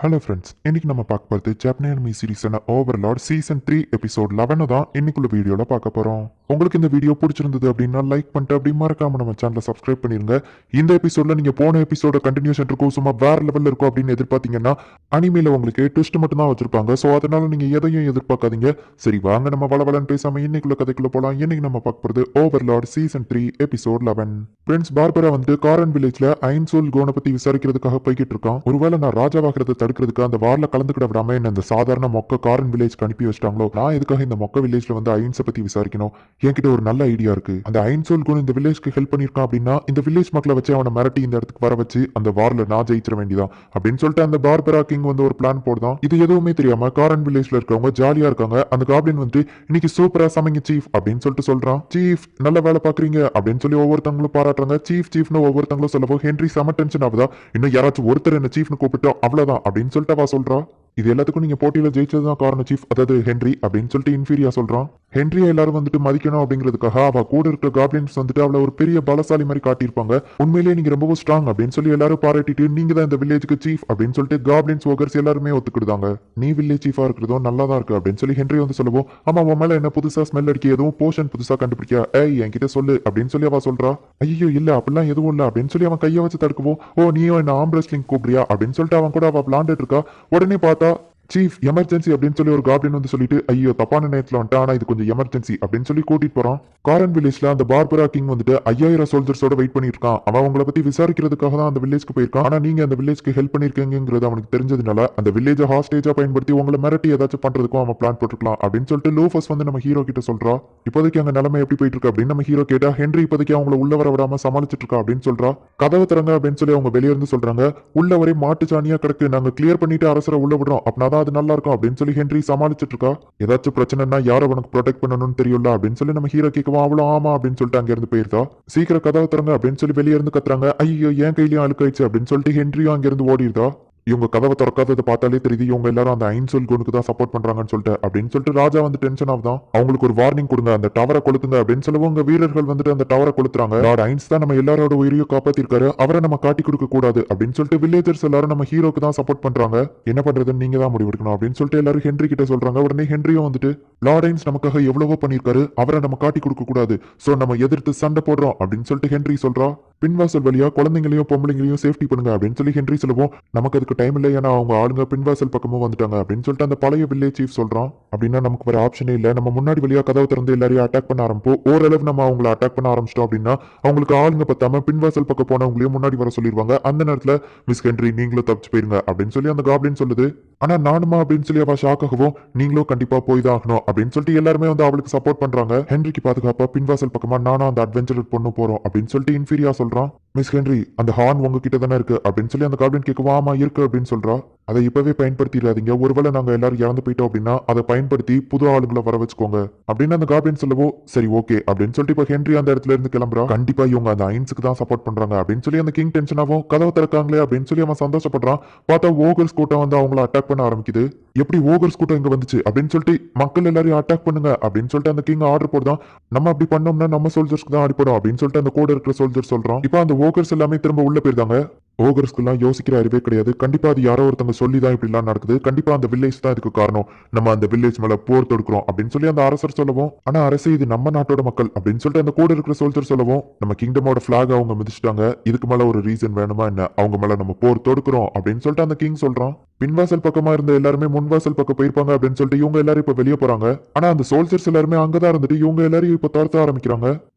Hello friends, இன்னைக்கு நம்ம பார்க்க போகிறது ஜப்பானிய அனிமி சீரிஸான ஓவர்லார்ட் சீசன் 3 எபிசோட் 11 தான் இன்னைக்குள்ள வீடியோவில் பார்க்க போகிறோம். உங்களுக்கு இந்த வீடியோ பிடிச்சிருந்தது அப்படின்னா லைக் பண்ணிட்டு அப்படி மறக்காம நம்ம சேனலை சப்ஸ்கிரைப் பண்ணிருங்க. இந்த எபிசோட்ல நீங்க போன எபிசோட கண்டினியூஷன் இருக்கும், சும்மா வேற லெவலில் இருக்கும் அப்படின்னு எதிர்பார்த்தீங்கன்னா அனிமையில் உங்களுக்கு ட்விஸ்ட் மட்டும் தான் வச்சிருப்பாங்க. ஸோ அதனால நீங்க எதையும் எதிர்பார்க்காதீங்க. சரி வாங்க நம்ம வளவலன்னு பேசாம இன்னைக்குள்ள கதைக்குள்ள போகலாம். இன்னைக்கு நம்ம பார்க்க போகிறது Overlord season 3 episode 11. Prince Barbara வந்து காரன் வில்லேஜ்ல ஐன்சோல் கோனை பத்தி விசாரிக்கிறதுக்காக போய்கிட்டு இருக்கான். ஒருவேளை நான் ராஜாவாகிறத தடுக்கிறதுக்கு அந்த வார்ல கலந்துக்கிட விடாம என்ன இந்த சாதாரண மொக்க காரன் வில்லேஜ்க்கு அனுப்பி வச்சிட்டாங்களோ, நான் எதுக்காக இந்த மொக்க வில்லேஜ்ல வந்து ஐன்ஸை பத்தி விசாரிக்கணும்? என்கிட்ட ஒரு நல்ல ஐடியா இருக்கு. அந்த ஐன்சோல் கோன் இந்த வில்லேஜ்க்கு ஹெல்ப் பண்ணிருக்கான் அப்படின்னா இந்த வில்லேஜ் மக்களை வச்சு அவனை மிரட்டி இந்த இடத்துக்கு வர வச்சு அந்த வார்ல நான் ஜெயிச்சிட வேண்டியதான் அப்படின்னு சொல்லிட்டு அந்த பார்பரா கிங் வந்து ஒரு பிளான் போடுதான். இது எதுவுமே தெரியாம காரன் வில்லேஜ்ல இருக்கவங்க ஜாலியா இருக்காங்க. அந்த காப்ளின் வந்து இன்னைக்கு சூப்பரா சமைங்க சீஃப் அப்படின்னு சொல்லிட்டு சொல்றான். சீஃப் நல்ல வேலை பாக்குறீங்க அப்படின்னு சொல்லி ஒவ்வொருத்தவங்களும் பாராட்டுறாங்க. சீஃப் சீஃப்னு ஒவ்வொருத்தவங்களும் சொல்லவோ ஹென்றி செம டென்ஷன் ஆகுதா. இன்னும் யாராச்சும் ஒருத்தர் என்ன சீஃப்னு கூப்பிட்டோம் அவ்வளவுதான் அப்படின்னு சொல்லிட்டு அவ சொல்றா. இது எல்லாத்துக்கும் நீங்க போட்டியில ஜெயிச்சதுதான் காரணம் சீஃப், அதாவது ஹென்றி அப்படின்னு சொல்லிட்டு இன்ஃபீரியா சொல்றான். ஹென்ரியா எல்லாரும் வந்துட்டு மதிக்கணும் அப்படிங்கிறதுக்காக அவ கூட இருக்கிற காப்ளின்ஸ் வந்துட்டு அவளை ஒரு பெரிய பலசாலி மாதிரி காட்டியிருப்பாங்க. உண்மையிலேயே நீங்க ரொம்ப ஸ்ட்ராங் அப்படின்னு சொல்லி எல்லாரும் பாராட்டிட்டு நீங்க தான் இந்த வில்லேஜுக்கு சீஃப் அப்படின்னு சொல்லிட்டு காப்ளின்ஸ் ஒர்க்கர்ஸ் எல்லாருமே ஒத்துக்கிடுதாங்க. நீ வில்லேஜ் சீஃபா இருக்கிறதும் நல்லா தான் இருக்கு அப்படின்னு சொல்லி ஹென்றி வந்து சொல்லுவோம். ஆமா உன் மேல என்ன புதுசா ஸ்மெல் அடிக்க எதுவும் போஷன் புதுசா கண்டுபிடிக்க ஏய் என்கிட்ட சொல்லு அப்படின்னு சொல்லி அவ சொல்றா. ஐயோ இல்ல அப்படிலாம் எதுவும் இல்ல அப்படின்னு சொல்லி அவன் கையை வச்சு தடுக்குவோம். ஓ நீயும் என்ன ஆம் ரெஸ்லிங் கூப்பிடுறியா அப்படின்னு சொல்லிட்டு அவன் கூட அவ விளாண்டுட்டு இருக்கா. உடனே பார்த்தா சீஃப் எமர்ஜென்சி அப்படின்னு சொல்லி ஒரு காப்ளின் வந்து சொல்லிட்டு ஐயோ தப்பான நேரத்தில் வந்துட்டு ஆனா இது கொஞ்சம் எமர்ஜென்சி அப்படின்னு சொல்லி கூட்டிட்டு போறான். காரன் வில்லேஜ்ல அந்த பார்பரா கிங் வந்துட்டு 5000 சோல்ஜர்ஸோட வெயிட் பண்ணிட்டு இருக்கான். அவன் உங்களை பத்தி விசாரிக்கிறதுக்காக தான் அந்த வில்லேஜ்க்கு போயிருக்கான். ஆனா நீங்க அந்த வில்லேஜ்க்கு ஹெல்ப் பண்ணிருக்கீங்கிறது அவனுக்கு தெரிஞ்சதுனால அந்த வில்லேஜ் ஹாஸ்டேஜா பயன்படுத்தி உங்களை மிரட்டி ஏதாச்சும் பண்றதுக்கும் அவன் பிளான் போட்டுருக்கலாம் அப்படின்னு சொல்லிட்டு லூஃபஸ் வந்து நம்ம ஹீரோ கிட்ட சொல்றா. இப்போதைக்கு அங்க நிலைமை எப்படி போயிட்டு இருக்கு அப்படின்னு நம்ம ஹீரோ கேட்டா ஹென்றி இப்போதைக்கு அவங்கள உள்ள வர விடாம சமாளிச்சிட்டு இருக்கா அப்படின்னு சொல்றா. கதவை திறங்க அப்படின்னு சொல்லி அவங்க வெளியே இருந்து சொல்றாங்க. உள்ள வரை மாட்டு சாணியா கிடக்கு, நாங்க கிளியர் பண்ணிட்டு அரசரை உள்ள விடுறோம் அப்படின்னா அது நல்லா இருக்கும் அப்படின்னு சொல்லி ஹென்றி சமாளிச்சிட்டு இருக்கா. ஏதாச்சும் பிரச்சனைனா யாரை உனக்கு ப்ரொடெக்ட் பண்ணணும்னு தெரியல அப்படின்னு சொல்லி நம்ம ஹீரோ கேட்கவும் அவ்வளோ ஆமா அப்படின்னு சொல்லிட்டு அங்க இருந்து போயிருந்தா. சீக்கிரம் கதவை திறங்க அப்படின்னு சொல்லி வெளியே இருந்து கத்துறாங்க. ஐயோ என் கையிலயும் அழுக்காயிடுச்சு அப்படின்னு சொல்லிட்டு ஹென்ரியும் அங்க இருந்து ஓடிடுதா. இவங்க கதவை திறக்காததை பார்த்தாலே தெரியுது இவங்க எல்லாரும் அந்த ஐன்சோல் கோனுக்கு தான் சப்போர்ட் பண்றாங்கன்னு சொல்லிட்டு அப்படின்னு சொல்லிட்டு ராஜா வந்து டென்ஷன் ஆகுதான். அவங்களுக்கு ஒரு வார்னிங் கொடுங்க, அந்த டவரை கொளுத்துங்க அப்படின்னு சொல்லவும் உங்க வீரர்கள் வந்துட்டு அந்த டவரை கொளுத்துறாங்க. லார்ட் ஐன்ஸ் தான் நம்ம எல்லாரோட உயிரையும் காப்பாத்திருக்காரு, அவரை நம்ம காட்டி கொடுக்க கூடாது அப்படின்னு சொல்லிட்டு வில்லேஜர்ஸ் எல்லாரும் நம்ம ஹீரோக்கு தான் சப்போர்ட் பண்றாங்க. என்ன பண்றதுன்னு நீங்க தான் முடிவெடுக்கணும் அப்படின்னு சொல்லிட்டு எல்லாரும் ஹென்றி கிட்ட சொல்றாங்க. உடனே ஹென்ரியும் வந்துட்டு லார்ட் ஐன்ஸ் நமக்காக எவ்வளவோ பண்ணிருக்காரு, அவரை நம்ம காட்டி கொடுக்க கூடாது, சோ நம்ம எதிர்த்து சண்டை போடுறோம் அப்படின்னு சொல்லிட்டு ஹென்றி சொல்றா. பின்வாசல் வழியா குழந்தைங்களையும் பொம்பளைங்களையும் சேஃப்டி பண்ணுங்க அப்படின்னு சொல்லி ஹென்றி சொல்லுவோம். நமக்கு அதுக்கு டைம் இல்லை, ஏன்னா அவங்க ஆளுங்க பின்வாசல் பக்கமும் வந்துட்டாங்க அப்படின்னு சொல்லிட்டு அந்த பழைய வில்லேஜ் சீஃப் சொல்றான். அப்படின்னா நமக்கு வேற ஆப்ஷனே இல்லை, நம்ம முன்னாடி வழியா கதவை திறந்து எல்லாரையும் அட்டாக் பண்ண ஆரம்பிப்போம். ஓரளவு நம்ம அவங்களை அட்டாக் பண்ண ஆரம்பிச்சிட்டோம் அப்படின்னா அவங்களுக்கு ஆளுங்க பத்தாம பின்வாசல் பக்கம் போனவங்களையும் முன்னாடி வர சொல்லிடுவாங்க. அந்த நேரத்துல மிஸ் ஹென்றி நீங்களும் தப்பிச்சு போயிருங்க அப்படின்னு சொல்லி அந்த காப்ளின் சொல்லுது. ஆனா நானுமா அப்படின்னு சொல்லி அவ ஷாக் ஆகவும் நீங்களும் கண்டிப்பா போய் தான் ஆகணும் அப்படின்னு சொல்லிட்டு எல்லாருமே வந்து அவளுக்கு சப்போர்ட் பண்றாங்க. ஹென்ரிக்கு பாதுகாப்பா பின்வாசல் பக்கமா நானும் அந்த அட்வென்ச்சர் பொண்ணு போறோம் அப்படின்னு சொல்லிட்டு இன்ஃபீரியா சொல்றான். மிஸ் ஹென்றி அந்த ஹார்ன் உங்ககிட்ட தானே இருக்கு அப்படின்னு சொல்லி அந்த காப்ளின் கேட்கவும் ஆமா இருக்கு அப்படின்னு சொல்றா. அதை இப்பவே பயன்படுத்திடாதீங்க, ஒருவேளை நாங்க எல்லாரும் இறந்து போயிட்டோம் அப்படின்னா அதை பயன்படுத்தி புது ஆளுங்களை வர வச்சுக்கோங்க அப்படின்னு அந்த காப்ளின் சொல்லவோ சரி ஓகே அப்படின்னு சொல்லிட்டு இப்போ ஹென்றி அந்த இடத்துல இருந்து கிளம்புறா. கண்டிப்பா இவங்க அந்த ஐன்ஸுக்கு தான் சப்போர்ட் பண்றாங்க அப்படின்னு சொல்லி அந்த கிங் டென்ஷன் ஆகும். கதவை திறக்காங்களே அப்படின்னு சொல்லி அவன் சந்தோஷப்படுறான். பார்த்தா ஓகர்ஸ் கூட்டம் வந்து அவங்கள அட்டாக் பண்ண ஆரம்பிக்குது. எப்படி ஓகர்ஸ் கூட்டம் இங்க வந்துச்சு அப்படின்னு சொல்லிட்டு மக்கள் எல்லாரையும் அட்டாக் பண்ணுங்க அப்படின்னு சொல்லிட்டு அந்த கிங் ஆர்டர் போடுதான். நம்ம அப்படி பண்ணோம்னா நம்ம சோல்ஜர்ஸ்க்கு தான் அடிப்படும் அப்படின்னு சொல்லிட்டு அந்த கூட இருக்கிற சோல்ஜர் சொல்றோம். இப்போ அந்த ஓகர்ஸ் எல்லாமே திரும்ப உள்ள போயிருந்தாங்க. ஓகர்ஸ்க்குலாம் யோசிக்கிற அறிவே கிடையாது. கண்டிப்பா அது யாரோ ஒருத்தவங்க சொல்லி தான் இப்படி எல்லாம் நடக்குது, கண்டிப்பா அந்த வில்லேஜ் தான் இதுக்கு காரணம், நம்ம அந்த வில்லேஜ் மேல போர் தொடுக்கிறோம் அப்படின்னு சொல்லி அந்த அரசர் சொல்லவும். ஆனா அரசு இது நம்ம நாட்டோட மக்கள் அப்படின்னு சொல்லிட்டு அந்த கூட இருக்கிற சோல்ஜர் சொல்லவும். நம்ம கிங்டமோட பிளாக் அவங்க மிதிச்சிட்டாங்க, இதுக்கு மேல ஒரு ரீசன் வேணுமா என்ன, அவங்க மேல நம்ம போர் தொடுக்கிறோம் அப்படின்னு சொல்லிட்டு அந்த கிங் சொல்றான். பின்வாசல் பக்கமா இருந்த எல்லாருமே முன்வாசல் பக்கம் போயிருப்பாங்க அப்படின்னு சொல்லிட்டு இவங்க எல்லாரும் இப்ப வெளியே போறாங்க. ஆனா அந்த சோல்ஜர்ஸ் எல்லாருமே அங்கதான் இருந்துட்டு இவங்க எல்லாரையும் இப்ப துரத்த ஆரம்பிக்கிறாங்க.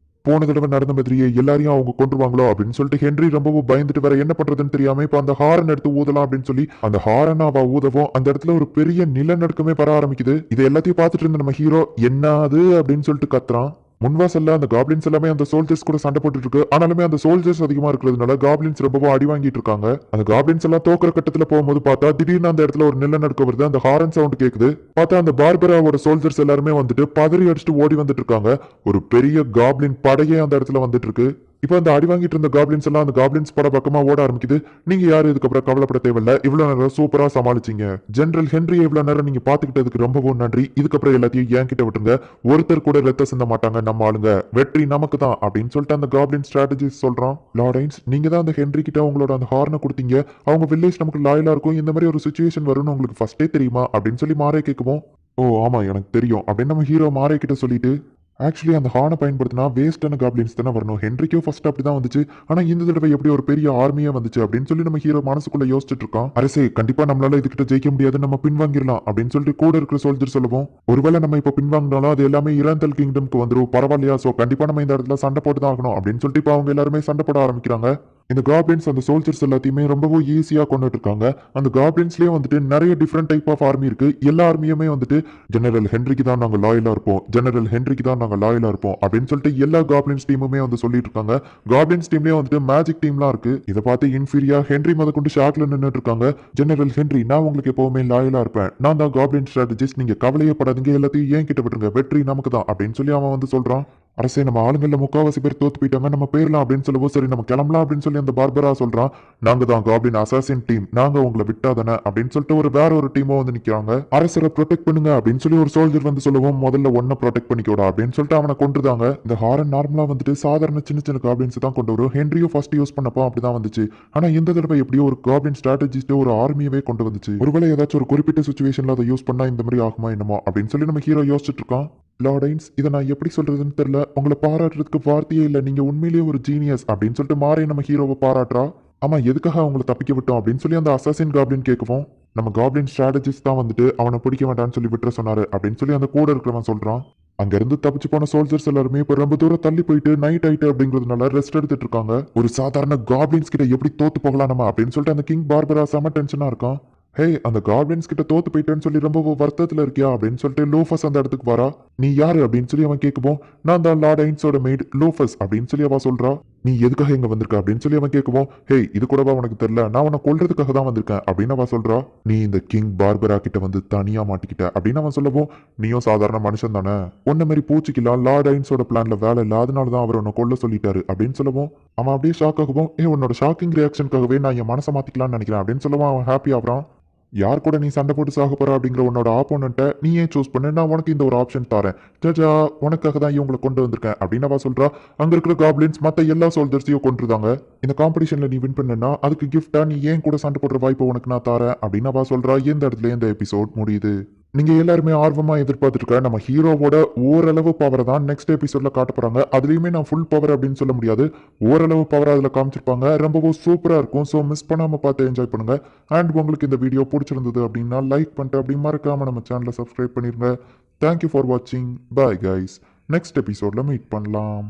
போன தடவை நடந்த மாதிரியே எல்லாரையும் அவங்க கொண்டுருவாங்களோ அப்படின்னு சொல்லிட்டு ஹென்றி ரொம்பவும் பயந்துட்டு வேற என்ன பண்றதுன்னு தெரியாம இப்ப அந்த ஹாரன் எடுத்து ஊதலாம் அப்படின்னு சொல்லி அந்த ஹாரன் அவ ஊதவும் அந்த இடத்துல ஒரு பெரிய நிலநடுக்கமே வர ஆரம்பிக்குது. இதை எல்லாத்தையும் பார்த்துட்டு இருந்த நம்ம ஹீரோ என்னது அப்படின்னு சொல்லிட்டு கத்துறான். முன்வாசல்ல அந்த காப்ளின்ஸ் எல்லாமே அந்த சோல்ஜர்ஸ் கூட சண்டை போட்டுட்டு இருக்கு. ஆனாலுமே அந்த சோல்ஜர்ஸ் அதிகமா இருக்கிறதுனால காப்ளின்ஸ் ரொம்பவும் அடி வாங்கிட்டு இருக்காங்க. அந்த காப்ளின்ஸ் எல்லாம் தோக்குற கட்டத்துல போகும்போது பார்த்தா திடீர்னு அந்த இடத்துல ஒரு நிலநடுக்கம் வருது. அந்த ஹாரன் சவுண்ட் கேக்குது. பார்த்தா அந்த பார்பராவோட சோல்ஜர்ஸ் எல்லாருமே வந்துட்டு பதறி அடிச்சுட்டு ஓடி வந்துட்டு இருக்காங்க. ஒரு பெரிய காப்ளின் படையே அந்த இடத்துல வந்துட்டு இருக்கு. இப்போ அந்த அடி வாங்கிட்டு இருந்த காப்ளின்ஸ் எல்லாம் அந்த காப்ளின்ஸ் பட பக்கமா ஓட ஆரம்பிக்குது. நீங்க யாரு இதுக்கப்புறம் கவலைப்பட தேவையில்ல. இவ்வளவு நேரம் சூப்பரா சமாளிச்சீங்க. ஜெனரல் ஹென்ரியை இவ்வளவு நேரம் நீங்க பாத்துக்கிட்டதுக்கு ரொம்பவும் நன்றி. இதுக்கப்புறம் எல்லாத்தையும் என்கிட்ட விட்டுருங்க. ஒருத்தர் கூட ரத்த சிந்த மாட்டாங்க நம்ம ஆளுங்க. வெற்றி நமக்கு தான் அப்படின்னு சொல்லிட்டு அந்த காப்ளின் ஸ்ட்ராட்டஜிஸ்ட் சொல்றான். லார்டைன்ஸ், நீங்க தான் அந்த ஹென்றி கிட்ட உங்களோட அந்த ஹார்னை கொடுத்தீங்க. அவங்க வில்லேஜ் நமக்கு லாயலா இருக்கும். இந்த மாதிரி ஒரு சுச்சுவேஷன் வரும்னு உங்களுக்கு ஃபர்ஸ்டே தெரியுமா அப்படின்னு சொல்லி மாறே கேட்கவும், ஓ ஆமா எனக்கு தெரியும் அப்படின்னு நம்ம ஹீரோ மாறே கிட்ட சொல்லிட்டு, ஆக்சுவலி அந்த ஹார்னை பயன்படுத்தினா வேஸ்டான காப்ளின்ஸ் தானே வரணும். ஹென்ரிக்கும் ஃபர்ஸ்ட் அப்படிதான் வந்துச்சு. ஆனா இந்த தடவை எப்படி ஒரு பெரிய ஆர்மியா வந்துச்சு அப்படின்னு சொல்லி நம்ம ஹீரோ மனசுக்குள்ள யோசிச்சுட்டு இருக்கோம். அரசே, கண்டிப்பா நம்மளால இதுகிட்ட ஜெயிக்க முடியாது, நம்ம பின்வாங்கிடலாம் அப்படின்னு சொல்லிட்டு கூட இருக்கிற சோல்ஜர் சொல்லுவோம். ஒருவேளை நம்ம இப்ப பின்வாங்கினாலும் அது எல்லாமே இராந்தல் கிங்டம்க்கு வந்துரும். பரவாயில்லையா? சோ கண்டிப்பா நம்ம இந்த இடத்துல சண்டை போட்டு தான் ஆகணும் அப்படின்னு சொல்லிட்டு இப்ப அவங்க எல்லாருமே சண்டை போட ஆரம்பிக்கிறாங்க. இந்த காப்ளின்ஸ் அந்த சோல்ஜர்ஸ் எல்லாத்தையுமே ரொம்பவும் ஈஸியா கொண்டுட்டு இருக்காங்க. அந்த காப்ளின்ஸ்லயே வந்துட்டு நிறைய டிஃப்ரெண்ட் டைப் ஆஃப் ஆர்மி இருக்கு. எல்லா ஆர்மியுமே வந்துட்டு ஜெனரல் ஹென்ரிக்கு தான் நாங்க லாயலா இருப்போம், ஜெனரல் ஹென்ரிக்கு தான் நாங்க லாயலா இருப்போம் அப்படின்னு சொல்லிட்டு எல்லா காப்ளின்ஸ் டீமுமே வந்து சொல்லிட்டு இருக்காங்க. காப்ளின்ஸ் டீம்லயே வந்துட்டு மேஜிக் டீம்லாம் இருக்கு. இதை பார்த்து இன்ஃபீரியா ஹென்ரி முத கொண்டு ஷாக்ல நின்றுட்டு இருக்காங்க. ஜெனரல் ஹென்ரி, நான் உங்களுக்கு எப்பவுமே லாயலா இருப்பேன். நான் தான் காப்ளின் ஸ்ட்ராட்டஜிஸ்ட். நீங்க கவலையே படாதீங்க, எல்லாத்தையும் ஏன் கிட்ட விட்டுருங்க. வெற்றி நமக்கு தான் அப்படின்னு சொல்லி அவன் வந்து சொல்றான். அரசே, நம்ம ஆளுங்கள்ல முக்காவாசி பேர் தோத்து போயிட்டாங்க, நம்ம போயிடலாம் அப்படின்னு சொல்லவும், சரி நம்ம கிளம்பலாம் அப்படின்னு சொல்லி அந்த பார்பரா சொல்றான். நாங்க தான் காப்ளின் அசாசின் டீம், நாங்க உங்களை விட்டாதானே அப்படின்னு சொல்லிட்டு வேற ஒரு டீமோ வந்து நிக்கிறாங்க. அரசரை ப்ரொடெக்ட் பண்ணுங்க அப்படின்னு சொல்லி ஒரு சோல்ஜர் வந்து சொல்லவும், முதல்ல ஒன்ன ப்ரொடெக்ட் பண்ணிக்கோடா அப்படின்னு சொல்லிட்டு அவனை கொண்டுதாங்க. இந்த ஹாரன் நார்மலா வந்துட்டு சாதாரண சின்ன சின்ன காப்ளின்ஸ் தான் கொண்டு வரும். ஹென்ரியும் ஃபர்ஸ்ட் யூஸ் பண்ணப்போ அப்படிதான் வந்துச்சு. ஆனா இந்த தடவை எப்படியோ ஒரு காப்ளின் ஸ்ட்ராட்டஜிஸ்ட் ஒரு ஆர்மியவே கொண்டு வந்துச்சு. ஒருவேளை ஏதாச்சும் ஒரு குறிப்பிட்ட சுச்சுவேஷன்ல அதை யூஸ் பண்ணா இந்த மாதிரி ஆகுமா என்னமோ அப்படின்னு சொல்லி நம்ம ஹீரோ யோசிச்சுட்டு இருக்கோம். லார்டைன்ஸ், இதை நான் எப்படி சொல்றதுன்னு தெரியல. உங்களை பாராட்டுறதுக்கு வார்த்தையே இல்லை. நீங்க உண்மையிலேயே ஒரு ஜீனியஸ் அப்படின்னு சொல்லிட்டு மாறி நம்ம ஹீரோவை பாராட்டுறா. ஆமா, எதுக்காக அவங்களை தப்பிக்க விட்டோம் அப்படின்னு சொல்லி அந்த அசாசின் காப்ளின் கேட்கவும், நம்ம காப்ளின் ஸ்ட்ராட்டஜிஸ்ட் தான் வந்துட்டு அவனை பிடிக்க வேண்டாம்னு சொல்லி விட்டுற சொன்னாரு அப்படின்னு சொல்லி அந்த கூட இருக்கிறவன் சொல்றான். அங்க இருந்து தப்பிச்சு போன சோல்ஜர்ஸ் எல்லாருமே இப்ப ரொம்ப தூரம் தள்ளி போயிட்டு நைட் ஆயிட்டு அப்படிங்கிறதுனால ரெஸ்ட் எடுத்துட்டு இருக்காங்க. ஒரு சாதாரண காப்ளின்ஸ் கிட்ட எப்படி தோத்து போகலாம் நம்ம அப்படின்னு சொல்லிட்டு அந்த கிங் பார்பரா செம டென்ஷனா இருக்கான். ஹே, அந்த காப்ளின்ஸ் கிட்ட தோத்து போயிட்டேன்னு சொல்லி ரொம்ப வருத்தத்துல இருக்கியா அப்படின்னு சொல்லிட்டு லூஃபஸ் அந்த இடத்துக்கு வரா. நீ யாரு அப்படின்னு சொல்லி அவன் கேட்கவும், நான் தான் லார்டைன்ஸோட மெய்ட் லூஃபஸ் அப்படின்னு சொல்லி அவ சொல்றா. நீ எதுக்காக இங்க வந்திருக்க அப்படின்னு சொல்லி அவன் கேட்கவும், ஹே இது கூடவா உனக்கு தெரியல, நான் அவனை கொல்றதுக்காக தான் வந்திருக்கேன் அப்படின்னு அவ சொல்றா. நீ இந்த கிங் பார்பரா கிட்ட வந்து தனியா மாட்டிக்கிட்ட அப்படின்னு அவன் சொல்லவும், நீயும் சாதாரண மனுஷன் தானே, உன்ன மாதிரி பூச்சிக்கலாம் லார்டைன்ஸோட பிளான்ல வேலை இல்லை, அதனாலதான் அவர் உன்னை கொல்ல சொல்லிட்டாரு அப்படின்னு சொல்லவும், அவன் அப்படியே ஷாக் ஆகவும், உன்னோட ஷாக்கிங் ரியாக்ஷனுக்காகவே நான் என் மனசை மாத்திக்கலாம்னு நினைக்கிறேன் அப்படின்னு சொல்லவும் அவன் ஹாப்பி ஆகிறான். யார் கூட நீ சண்டை போட்டு சாக போற அப்படிங்கிற உன்னோட ஆப்போனண்ட்டை நீ ஏன் சூஸ் பண்ணு, நான் உனக்கு இந்த ஒரு ஆப்ஷன் தரேன். ஜஜா, உனக்காக தான் இவங்களை கொண்டு வந்திருக்கேன் அப்படின்னு அவ சொல்றா. அங்க இருக்கிற காப்ளின்ஸ் மத்த எல்லா சோல்ஜர்ஸையும் கொண்டுருந்தாங்க. இந்த காம்படிஷன்ல நீ வின் பண்ணனா அதுக்கு கிஃப்டா நீ ஏன் கூட சண்டை போடுற வாய்ப்பை உனக்கு நான் தரேன் அப்படின்னு அவ சொல்றா. எந்த இடத்துல இந்த எபிசோட் முடியுது. நீங்க எல்லாருமே ஆர்வமா எதிர்பார்த்துருக்க நம்ம ஹீரோவோட ஓரளவு பவரை தான் நெக்ஸ்ட் எபிசோட்ல காட்ட போறாங்க. அதுலயுமே நான் ஃபுல் பவர் அப்படின்னு சொல்ல முடியாது, ஓரளவு பவர் அதுல காமிச்சிருப்பாங்க. ரொம்பவும் சூப்பரா இருக்கும். ஸோ மிஸ் பண்ணாம பார்த்து என்ஜாய் பண்ணுங்க. அண்ட் உங்களுக்கு இந்த வீடியோ பிடிச்சிருந்தது அப்படின்னா லைக் பண்ணிட்டு அப்படி மறக்காம நம்ம சேனலை சப்ஸ்கிரைப் பண்ணிருங்க. தேங்க்யூ ஃபார் வாட்சிங். Bye guys. நெக்ஸ்ட் எபிசோட்ல மீட் பண்ணலாம்.